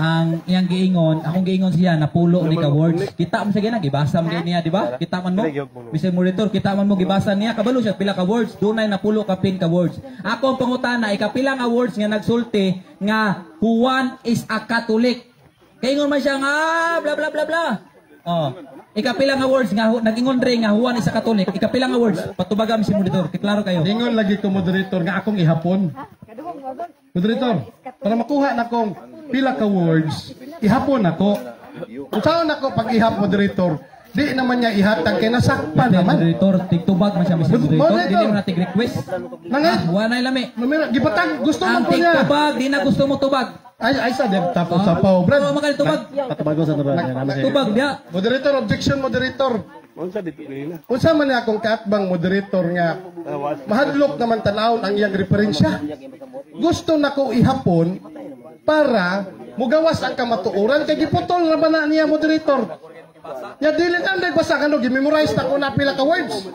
Ang iyang giingon, akong giingon siya, napulo ni ka words. Kita mo siya gina, gibasa mo niya, di ba? Kita man mo. Mr. Monitor, kita man mo, gibasa niya. Kabalo siya, pila ka words. Dunay napulo ka pin ka words. Ako ang pangutana, ikapila nga words nga nagsulti nga Juan is a Catholic. Kaingon man siya nga, bla bla bla bla. Ikapila nga words nga nag-ingon dre nga Juan is a Catholic. Ikapila nga words patubagam si moderator. Kiklaro kayo. Ingon lagi ko, moderator, nga akong ihapon. Moderator, para makuha na kong pila ka words, ihapon ako. Kung saan ako pag ihap, moderator, di naman niya ihatang kay nasakpan naman. Moderator, tigtubag man siya Mr. Moderator. Dili mo na tig-request. Nangay, Wanay lami. gibatang gusto mo Ang ko niya. tigtubag, di na gusto mo tubag. Ay sa dem tapos sa pao, Brad. Oo, makali tubag. Patabago sa tubag. Tubag dia. Moderator, objection, moderator. Unsa man niya akong kaatbang moderator nga mahadlok naman tanawon ang iyang referensya. Gusto na ko ihapon para mugawas ang kamatuoran kay giputol na ba na niya moderator. Ya dili na nagbasa kano gi-memorize na ko na pila ka words.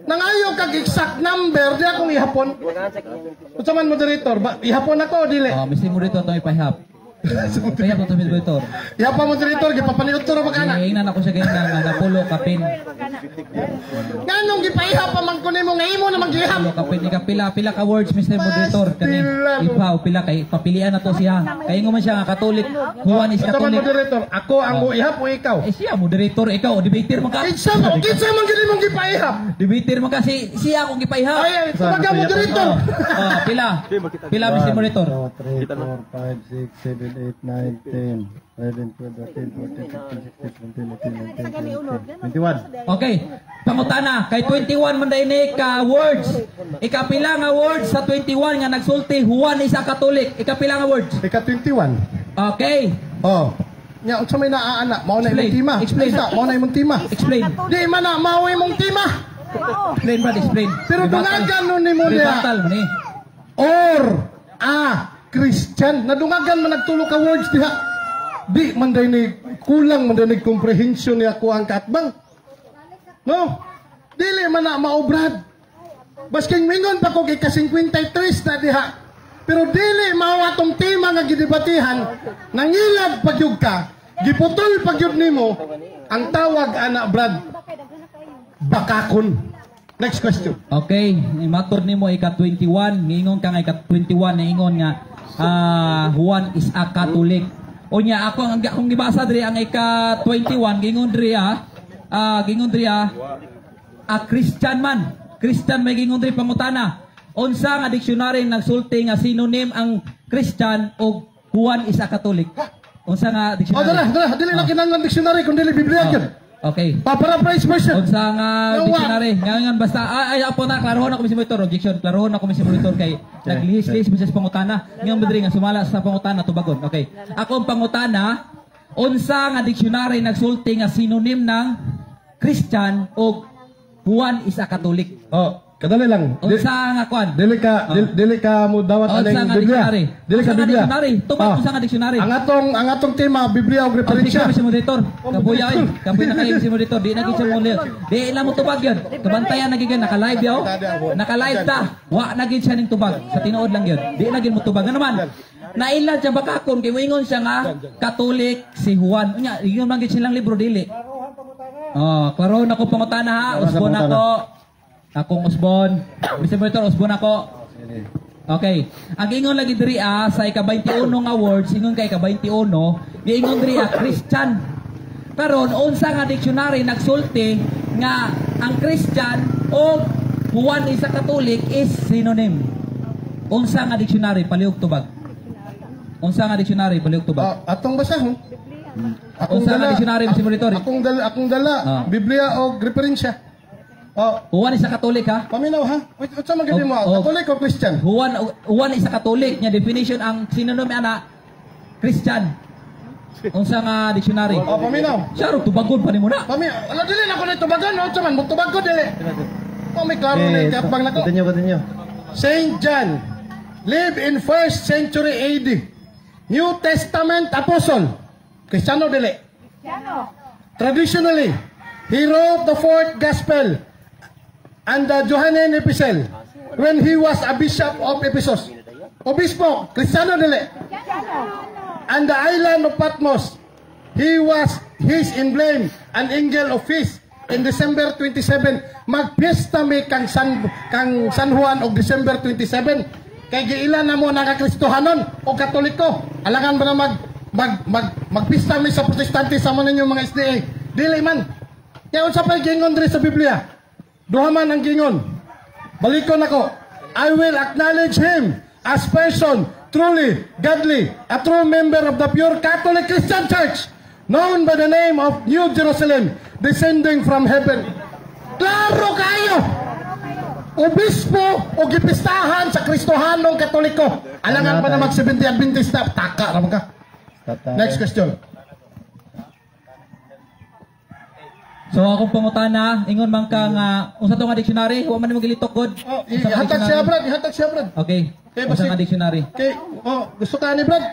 Nangayo kag exact number di akong ihapon. Unsa man moderator, ihapon ako dili. Mr. Moderator to ipahap. Pahap to Mr. Moderator. Ihapon moderator gipapaniud to ra ba kana? Ingnan ako siya ganyan nga napulo ka pin. Nganong gipaihap pa man ko nimo nga imo na maghihap. Pulo ka pin pila ka words Mr. Moderator kani. Ipaw pila kay papilian na to siya. Kay man siya nga Catholic. Juan is Unsa man Catholic. moderator, ako ang mo ihap o ikaw? Siya moderator ikaw debater man ka. Kinsa man gid mong gipaihap? Debater man ka siya akong gipaihap. Ay, tumaga moderator. Pila Mr. Moderator. 2, 3, 4, 5, 6, 7, 8, 9, 10, 11, 12, 13, 14, 15, 16, 17, 18, 19, 20, 21. Okay. Pangutana, kay 21 man dai ni ka words. Ikapila nga words sa 21 nga nagsulti Juan is a Catholic. Ikapila nga words. Ika 21. Okay. Oh. Nya unsa may naaana, mao na imong tima. Explain. Mao na imong tima. Explain. Di man na mao imong tima. Explain brad, explain. Pero dungagan nun nimo Rebuttal diha. mo ni. Or Christian, nadungagan man nagtulo ka words diha. Di man day ni kulang man day ni comprehension ni ako ang katbang. No? Dili man na maobrad. Basking mingon pa ko kay ka 53 na diha. Pero dili mao atong tema nga gidebatihan, nangilad pagyud ka, giputol pagyud nimo ang tawag ana brad. Bakakon. Next question. Okay, matod nimo ika 21, niingon ka nga ika 21 niingon nga Juan is a Catholic. Unya ako akong gibasa diri ang ika 21 gingon diri a Christian man. Christian may gingon diri pangutana. Unsa nga dictionary nagsulti nga synonym ang Christian o Juan is a Catholic? Unsa nga dictionary? Dili na kinahanglan dictionary kun dili Biblia gyud. Okay. Paraphrase version. Unsa nga dictionary? Ngayon basta apo na klarohon ako si monitor objection. Klarohon ako si monitor kay naglihis-lihis sa pangutana. Ngayon madiri nga sumala sa pangutana tubagon. Okay. Ako ang pangutana, unsa nga dictionary nagsulti nga synonym ng Christian o Juan is a Catholic? Oh, kadali lang. Unsa nga kwan? Dili ka mo dawat Unsa aning nga Biblia. dictionary? Dili ka Unsa nga Biblia. dictionary? Tubag unsa nga dictionary? Ang atong tema Biblia ug Referensya referensya. si monitor. Kapuya ay. Kapuya na kayo si monitor. Di na gid mo Di na mo tubag yun. Kabantayan na gid naka-live yaw. Naka-live ta. Wa na gid siya ning tubag. Sa tinuod lang yun. Di na gid mo tubag. Ano man? Naila siya bakakon kay moingon siya nga Catholic si Juan. Unya, ingon man gid silang libro dili. Oh, klaro na ko pangutana ha. Usbon ako. Akong usbon. Mr. Monitor, usbon ako. Okay. Ang ingon lagi diri sa ika-21 nga words, ingon kay ika-21, giingon diri Christian. Karon unsa nga dictionary nagsulti nga ang Christian o Juan is a Catholic is synonym. Unsa nga dictionary palihog tubag? Unsa nga dictionary palihog tubag? Atong basahon. Unsa nga dictionary Mr. Monitor? Akong dala Biblia o referensya. Juan is a Catholic ha? Paminaw ha. Unsa man gid mo? Catholic o Christian? Juan is a Catholic nya definition ang synonym ana Christian. Unsa nga dictionary? Paminaw. Saro tubagon pa nimo na. Ala dili na ko ni tubagan no, unsa man mugtubag ko dili. May klaro ni kapag nako. Continue. Saint John lived in 1st century AD. New Testament apostle. Kristiyano dili. Traditionally, he wrote the 4th gospel and the Johannine epistle when he was a bishop of Ephesus. Obispo, Kristiyano dili. And the island of Patmos, he was his emblem, an angel of peace. In December 27, magpiesta mi kang San Juan og December 27. Kay giilan na mo nakakristohanon o Katoliko. Alangan ba na magpista mi sa Protestante sa man ninyo mga SDA. Dili man. Kaya unsa pa gingon diri sa Biblia? Duha man ang gingon. Balikon ako. I will acknowledge him as person truly godly, a true member of the pure Catholic Christian Church, known by the name of New Jerusalem, descending from heaven. Klaro kayo! Obispo o gipistahan sa Kristohanong Katoliko. Alangan pa na mag-70 Adventista. Taka naman ka. Next question. So akong pangutana, ingon man ka nga unsa to nga dictionary? Wa man mo gilitok god. Ihatag siya Brad. Okay. Unsa nga dictionary? Okay. Gusto ka ni Brad?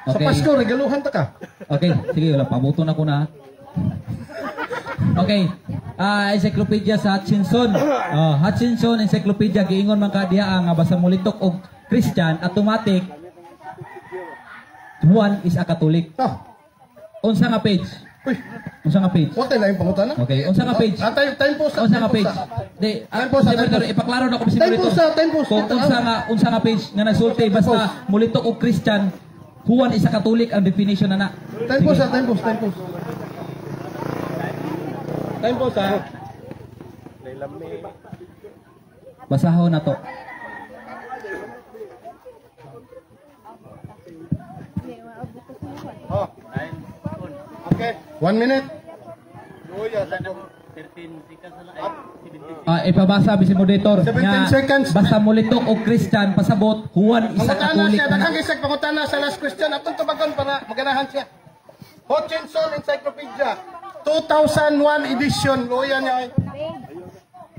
Sa Pasko regaluhan ta ka. Okay, sige wala pabuto na ko na. Okay. Encyclopedia sa Hutchinson. Hutchinson Encyclopedia giingon man ka diha nga basta mulitok og Christian automatic Juan is a Catholic. Unsa nga page? Uy, unsa nga page? wala na yung pangutana. Okay, unsa nga page? Time po sa. Unsa nga page? Di, ipaklaro na ko si Monitor. Time po sa. Kung unsa nga page nga nagsulti basta mulitok og Christian, Juan is a Catholic ang definition na. Time po sa. Basahon na to. Okay. 1 minute. Ipabasa si moderator 17 nga seconds. basta mulitok og Christian pasabot Juan is a Pangutana Catholic. siya. Daghang isag pangutana sa last question. Atong tubagon para maganahan siya. Hutchinson Encyclopedia. 2001 edition. Luya niya.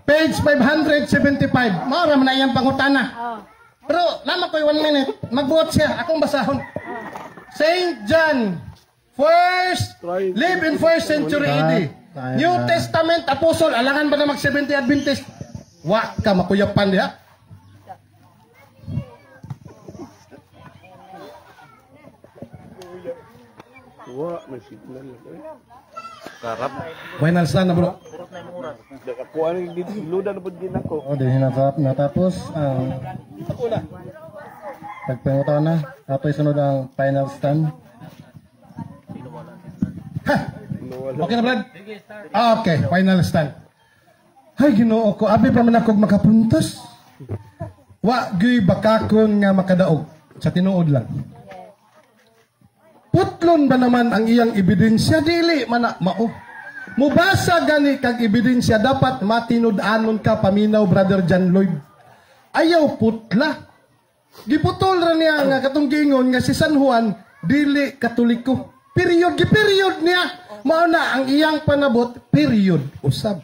Page 575. Mara man na iyang pangutana. Pero lama ko 1 minute. Magbuot siya. Akong basahon. Saint John, live in 1st century AD. New Testament apostle. Alangan ba na mag-70 Adventist? Wa ka makuyapan diha. Sarap. Final stand na bro. Kuha ng luda na pag ginako. Dili natapos ang Nagpangutan na. Ato'y sunod ang final stand. Ha! Okay na, Brad? Okay, final stand. Ay, Ginoo ko, abi pa man ako makapuntos. Wa gyud bakakon nga makadaog sa tinuod lang. Putlon ba naman ang iyang ebidensya? Dili man na mao. Mubasa gani kag ebidensya dapat matinud-anon ka paminaw, Brother John Lloyd. Ayaw putla. Giputol ra niya nga katong gingon nga si San Juan dili Katoliko. Period niya. Mao na ang iyang panabot, period usab.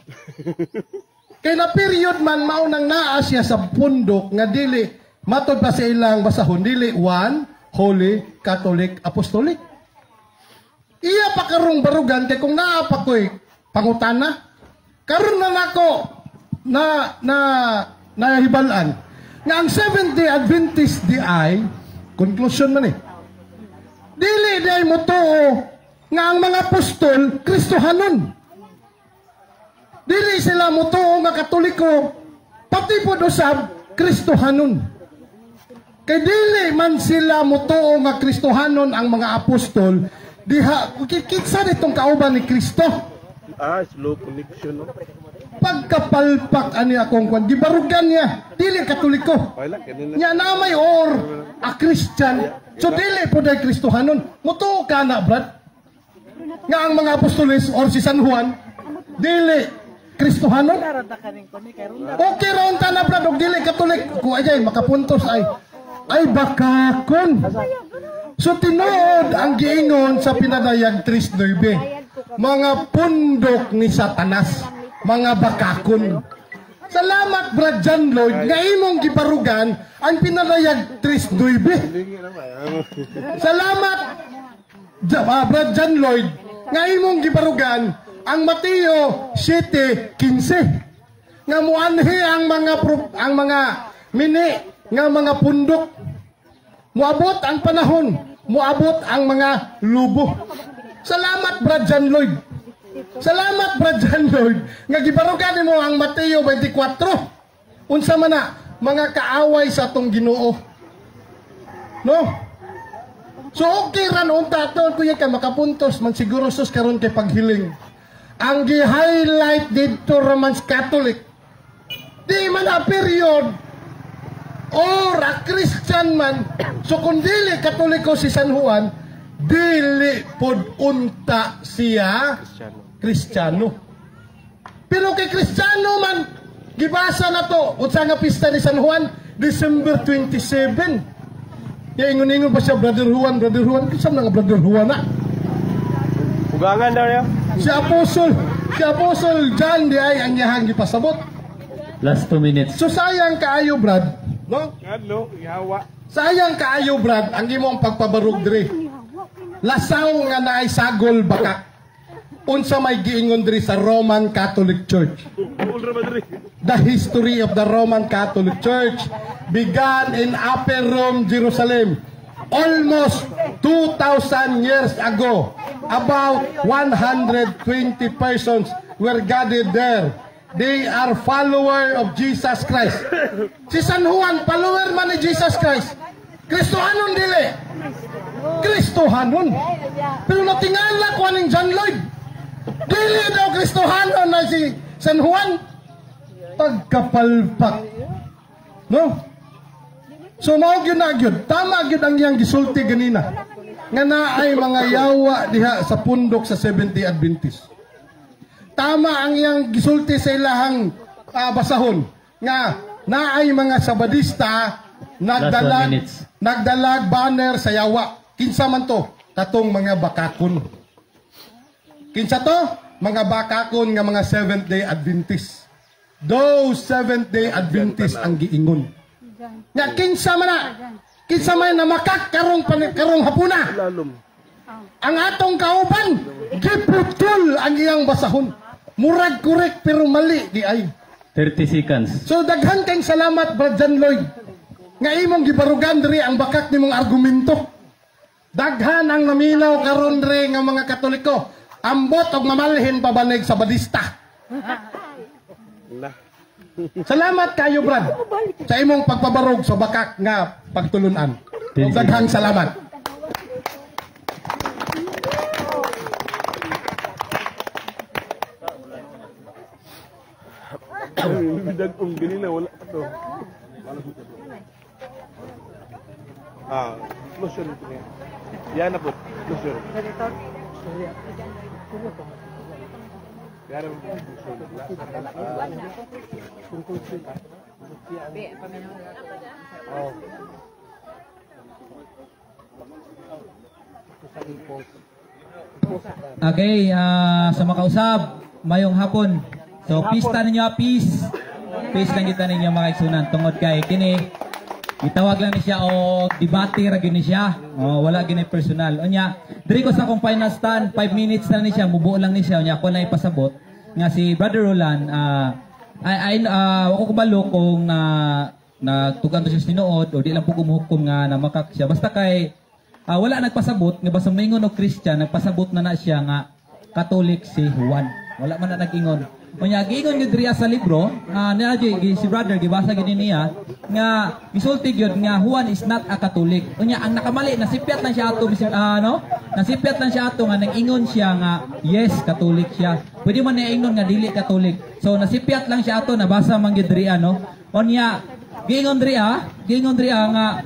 Kay na period man mao nang naa siya sa pundok nga dili matod pa sa ilang basahon dili one Holy Catholic Apostolic. Iya pa karong barugan kay kung naa pa koy pangutana karon na nako na hibalan nga ang Seventh-day Adventist di ay conclusion man dili day mo tuo nga ang mga apostol Kristohanon. Dili sila mo tuo nga Katoliko, pati po usab Kristohanon. Kay dili man sila mo tuo nga Kristohanon ang mga apostol, diha kitsa nitong kauban ni Kristo. Slow connection, no? Pagkapalpak ani akong kwan, gibarugan niya, dili Katoliko. Wala, kanina. Nya namay or a Christian. So dili po day Kristohanon. Mutuo ka na, Brad. Nga ang mga apostoles or si San Juan, dili Kristohanon. Okay raon ta na, Brad, og dili Katolik. Kung ay makapuntos ay bakakon. So tinuod ang giingon sa pinadayag 3:9. Mga pundok ni Satanas, mga bakakon. Salamat, Brad John Lloyd, nga imong gibarugan ang pinadayag 3:9. Salamat, Brad John Lloyd, nga imong gibarugan ang Mateo 7:15. Nga muanhi ang mga mini nga mga pundok. Muabot ang panahon, muabot ang mga lubo. Salamat, Brad John Lloyd. Salamat, Brad John Lloyd, nga gibarugan mo ang Mateo 24. Unsa man na, mga kaaway sa atong Ginoo. No? So okay ran unta aton kuya ka makapuntos man siguro sus karon kay paghiling. Ang gi-highlight dito Romans Catholic. Di man a period or a Christian man. So kung dili Katoliko si San Juan, dili pod unta siya Kristiyano. Pero kay Kristiyano man, gibasa na to, unsa nga pista ni San Juan, December 27. Ya ingon-ingon pa siya, Brother Juan, kisam na nga Brother Juan na. Ugangan daw niya. Si Apostol John di ay ang yahang gipasabot. Last 2 minutes. So sayang kaayo, Brad, no? Ano, ihawa. Sayang kaayo, Brad, ang imong pagpabarog diri. Lasaw nga naay sagol bakak. Unsa may giingon diri sa Roman Catholic Church. The history of the Roman Catholic Church began in Upper Rome, Jerusalem, almost 2,000 years ago. About 120 persons were gathered there. They are follower of Jesus Christ. Si San Juan, follower man ni Jesus Christ. Kristohanon dili. Kristohanon. Pero natingala ko aning John Lloyd. Dili daw Kristohanon na si San Juan. Pagkapalpak. No? So mao gyud na gyud. Tama gyud ang iyang gisulti ganina. Nga naay mga yawa diha sa pundok sa Seventh-day Adventist. Tama ang iyang gisulti sa ilahang basahon nga naay mga Sabadista nagdalag banner sa yawa. Kinsa man to? Katong mga bakakon. Kinsa to? Mga bakakon nga mga Seventh-day Adventist. Those Seventh-day Adventist ang giingon. Nga kinsa man na? Kinsa man na makak karong hapuna? Ang atong kauban giputol ang iyang basahon. Murag correct pero mali di ay. 30 seconds. So daghan kayong salamat, Brad John Lloyd. Nga imong gibarugan diri ang bakak nimong argumento. Daghan ang naminaw karon diri nga mga Katoliko. Ambot og mamalhin pabanig sa Badista. Salamat kayo, Brad, sa imong pagpabarog sa bakak nga pagtulunan. Ug daghang salamat. Bidag kong ganila, wala pa to. Closure ito niya. Yan na po, closure. Yan na po, Okay, sa makausap, mayong hapon. So, pista ninyo, peace. Peace lang kita ninyo mga kaigsunan. Tungod kay kini, itawag lang ni siya o debate ra gyud ni siya. O, wala gyud ni personal. Unya, diri ko sa akong final stand, 5 minutes na ni siya, mubuo lang ni siya. Unya, ako na ipasabot nga si Brother Roland, wako kubalo kung nagtugan to siya sinuod o di lang po kumuhukom nga na makak siya. Basta kay wala nagpasabot nga basta maingon og Christian, nagpasabot na siya nga Catholic si Juan. Wala man na nag-ingon. Unya giingon gyud diriya sa libro, si brother gibasa gyud niya nga gisulti gyud nga Juan is not a Catholic. Unya ang nakamali nasipyat lang siya ato nasipyat lang siya ato nga nag-ingon siya nga yes Catholic siya. Pwede man niya ingon nga dili Catholic. So nasipyat lang siya ato nabasa man gyud diriya no. Unya giingon diriya nga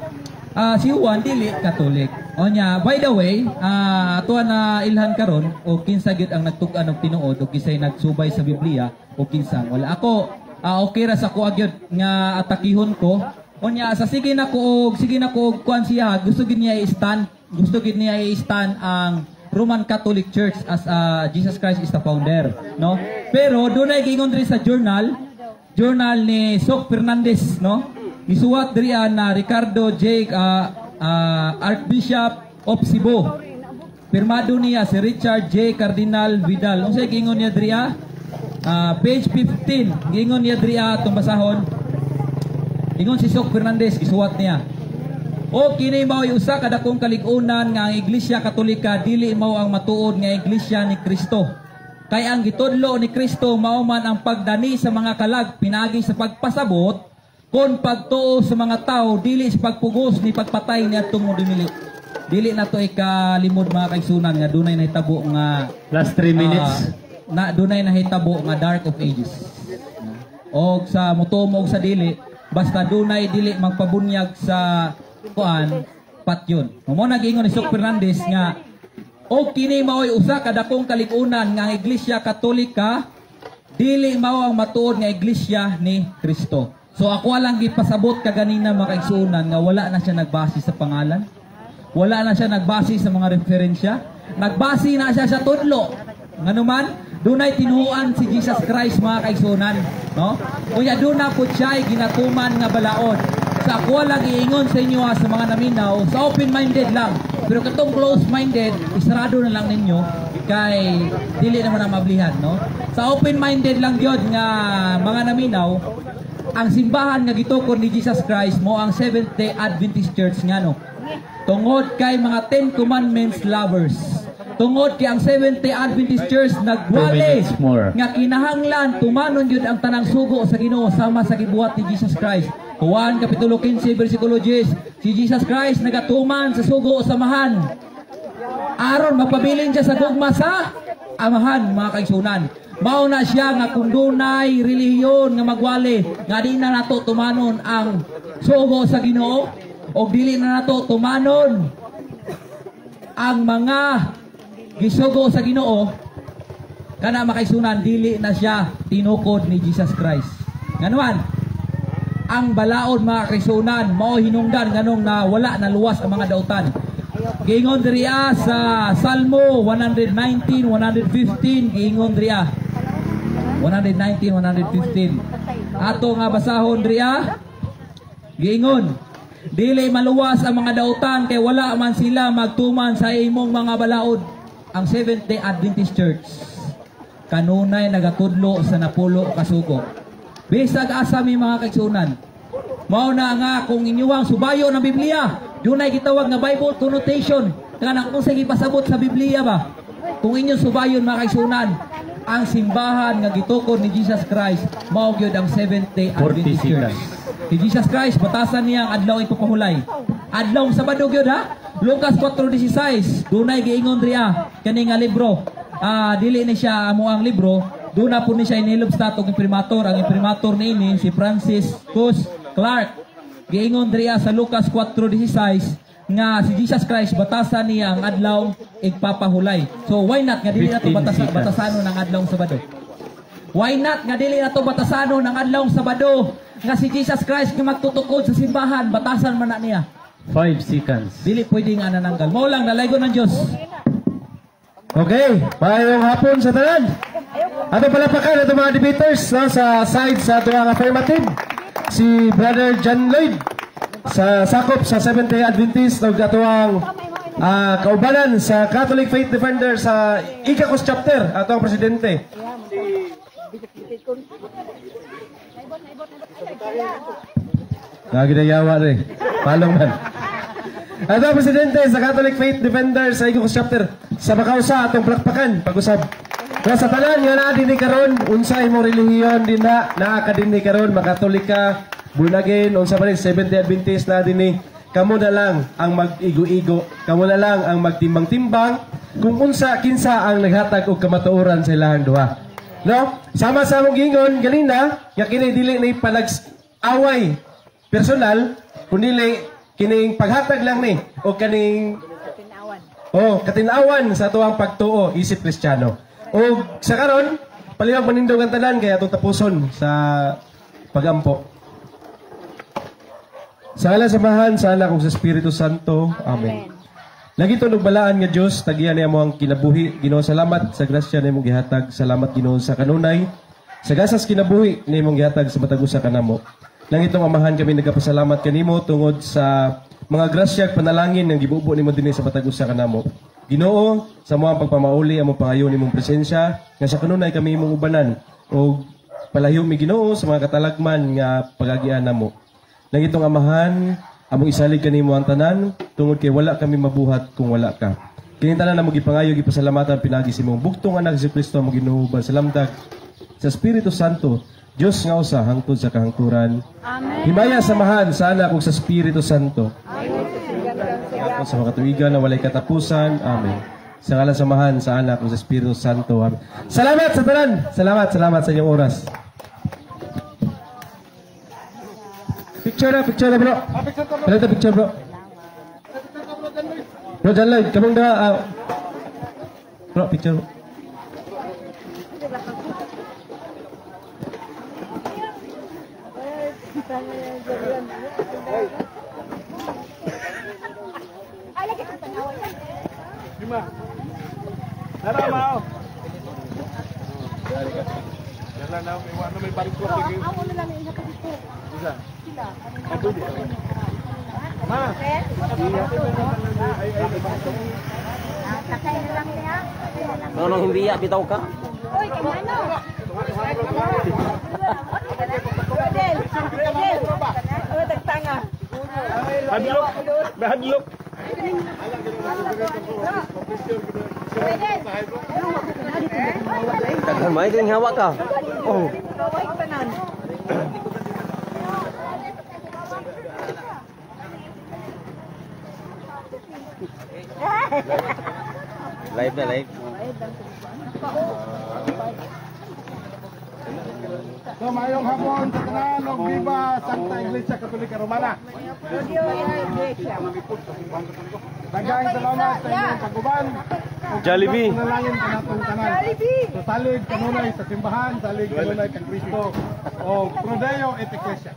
si Juan dili Catholic. Onya, by the way, ato na ilhan karon o kinsa gid ang nagtug-an og tinuod o kisay nagsubay sa Biblia o kinsa wala ako okay ra sa ko agyod nga atakihon ko. Onya, sige na ko og kuan siya, gusto gid niya i-stand ang Roman Catholic Church as Jesus Christ is the founder, no? Pero dunay giingon diri sa journal ni Sok Fernandez, no? Gisuwat diri na Ricardo J. Archbishop of Cebu. Pirmado niya si Richard J. Cardinal Vidal. Unsay giingon niya diri page 15. Giingon niya diri atong basahon. Ingon si Sok Fernandez gisuwat niya. O kini mao usa ka dakong kalig-unan nga ang Iglesia Katolika dili mao ang matuod nga Iglesia ni Kristo. Kay ang gitudlo ni Kristo mao man ang pagdani sa mga kalag pinagi sa pagpasabot kon pagtuo sa mga tao dili sa pagpugos ni pagpatay ni atong dumili. Dili na to ikalimod mga kaigsunan nga dunay nahitabo nga Last 3 minutes. Dunay nahitabo nga dark of ages. Og sa mutumo og sa dili basta dunay dili magpabunyag sa kuan patyon. Mo nag-ingon ni Sok Fernandez nga og kini mao'y usa ka dakong kalig-unan nga ang Iglesia Katolika dili mao ang matuod nga Iglesia ni Kristo. So ako lang gipasabot kaganina mga kaigsunan nga wala na siya nagbase sa pangalan. Wala na siya nagbase sa mga referensya. Nagbase na siya sa tudlo. Nganuman, dunay tinuan si Jesus Christ mga kaigsunan, no? Unya duna pud siya ginatuman nga balaod. Sa ako lang iingon sa inyo sa mga naminaw, sa open-minded lang. Pero katong close-minded, isarado na lang ninyo kay dili naman ang mablihan, no? Sa open-minded lang gyud nga mga naminaw, ang simbahan nga gitukod ni Jesus Christ mo ang Seventh-day Adventist Church nga no. Tungod kay mga 10 Commandments lovers. Tungod kay ang Seventh-day Adventist Church nagwali nga kinahanglan tumanon yun ang tanang sugo sa Ginoo sama sa gibuhat ni Jesus Christ. Juan kapitulo 15 bersikulo 10. Si Jesus Christ nagatuman sa sugo sa samahan. Aron magpabilin siya sa gugma sa amahan mga kaigsunan. Mao na siya nga kung dunay relihiyon nga magwali nga di na nato tumanon ang sugo sa Ginoo o dili na nato tumanon ang mga gisugo sa Ginoo kana makaisunan dili na siya tinukod ni Jesus Christ. Nganuman ang balaod mga kaisunan mao hinungdan nganong na wala na luwas ang mga dautan. Giingon diriya sa Salmo 119 115 giingon diriya 119, 115. Ato nga basahon diriya. Giingon, dili maluwas ang mga dautan kay wala man sila magtuman sa imong mga balaod. Ang Seventh-day Adventist Church kanunay nagatudlo sa napulo kasugo. Bisag asa mi mga kaigsunan. Mao na nga kung inyuwang subayo ng Biblia, dunay gitawag nga Bible connotation. Kanang kung sige pasabot sa Biblia ba? Kung inyong subayon mga kaigsunan, ang simbahan nga gitukod ni Jesus Christ mao gyud ang Seventh-day Adventist Church. Si Jesus Christ batasan niya ang adlaw ipapahulay. adlong Sabado gyud ha. Lucas 4:16 dunay giingon riya kani nga libro. Dili ni siya amo ang libro, duna po ni siya inilob sa atong imprimatur. Ang imprimatur niini si Franciscus Clark. Giingon riya sa Lucas 4:16 nga si Jesus Christ batasan niya ang adlaw igpapahulay. So why not nga dili nato batasanon ang adlaw Sabado? Why not nga dili nato batasanon ang adlaw Sabado nga si Jesus Christ nga magtutukod sa simbahan batasan man na niya? 5 seconds. Dili pwede nga nananggal. Mao lang nalaygon ng Dios. Okay, mayroong hapon sa tanan. Ato palapakan ato mga debaters no, sa side sa ato ang affirmative. Si Brother John Lloyd sa sakop sa Seventh-day Adventist ug ato ang kaubanan sa Catholic Faith Defender sa Ikakos chapter ato ang presidente. Naginayawa rin. Palong man. Ato ang presidente sa Catholic Faith Defender sa Ikakos chapter sa Bakausa atong plakpakan pag-usab. Kaya sa tanan nga na dinhi karon unsa imong relihiyon din na naa ka dinhi karon makatolika, born again, unsa man Seventh-day Adventist na dinhi. Kamo na lang ang mag-igo-igo, kamo na lang ang magtimbang-timbang kung unsa kinsa ang naghatag og kamatuoran sa ilahang duha. No? Sama sa among gingon ganina, nga kini dili ni away personal, kundi kining paghatag lang ni o kaning katinawan sa tuwang pagtuo isip Kristiyano. O sa karon palihog manindog ang tanan kaya atong tapuson sa pagampo. Sa ala samahan sa anak ug sa Espiritu Santo. Amen. Lagi tunog balaan nga Dios tagian niya mo ang kinabuhi. Ginoo salamat sa grasya nimong gihatag. Salamat Ginoo sa kanunay. Sa gasas kinabuhi nimong gihatag sa matag usa kanamo. Nang itong amahan kami nagapasalamat kanimo tungod sa mga grasya ug panalangin nga gibubo nimo dinhi sa matag usa kanamo. Ginoo, sa mga pagpamauli among pangayon nimong presensya nga sa kanunay kami imong ubanan o palahiw mi Ginoo sa mga katalagman nga pagagian namo. Nang itong amahan, among isalig kanimo ang tanan tungod kay wala kami mabuhat kung wala ka. Kini tanan na mo gipangayo gipasalamatan pinagi si imong buktong anak si Kristo mo Ginoo sa lamdag sa Espiritu Santo, Dios nga usa hangtod sa kahangturan. Amen. Himaya samahan sa anak ug sa Espiritu Santo. Amen. Sa mga tuigan na walay katapusan. Amen. Sa ngalan samahan sa anak ug sa Espiritu Santo. Amen. Salamat sa tanan. Salamat sa inyong oras. Picture na bro. Palita picture bro. Bro, John Lloyd, kamong da bro, picture bro. Lima. Nara mau. Jalan na may balik ko lagi. Amo na lang isa ka dito. Bisa. Sila. Ato di. Ma. Sakay na lang niya. Nonong himbiya bitaw ka. Oy, kamano? Rodel. Oh, tagtanga. Hadlok. Hadlok. Daghan may ding hawak ka. Oh. Kaway tanan. Live na live. So mayong hapon sa tanan og Viva Santa Iglesia Katolika Romana. Daghang salamat sa inyong kaguban. Jollibee. Panalangin sa natong tanan. So salig kanunay sa simbahan, salig kanunay kang Kristo o Pro Deo et Ecclesia.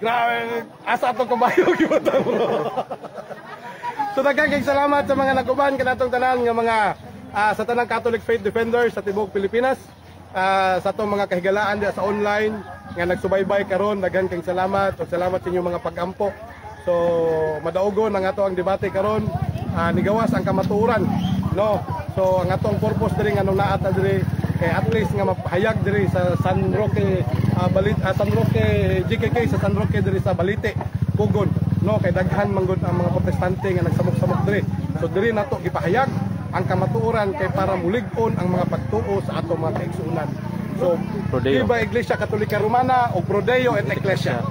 Grabe, asa atong kabayo gibutang bro. So daghang salamat sa mga naguban kanatong tanan nga mga sa tanang Catholic Faith Defenders sa tibuok Pilipinas, sa atong mga kahigalaan diha sa online nga nagsubaybay karon, daghang kang salamat ug salamat sa inyong mga pag-ampo. So madaugon ang ato ang debate karon, nigawas ang kamatuoran, no. So ang atong purpose diri nga nung naata diri kay at least nga mapahayag diri sa San Roque San Roque GKK sa San Roque diri sa Balite, Pugon, no, kay daghan manggod ang mga protestante nga nagsamok-samok diri. So diri nato gipahayag ang kamatuoran kay para mulig-on ang mga pagtuo sa ato mga kaigsuonan. So, Prodeo. iba Iglesia Katolika Romana o Prodeo et Ecclesia.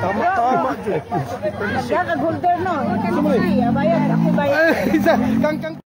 Tama-tama dyan. Kag holder no. Kasi bayad ako bayad. Kang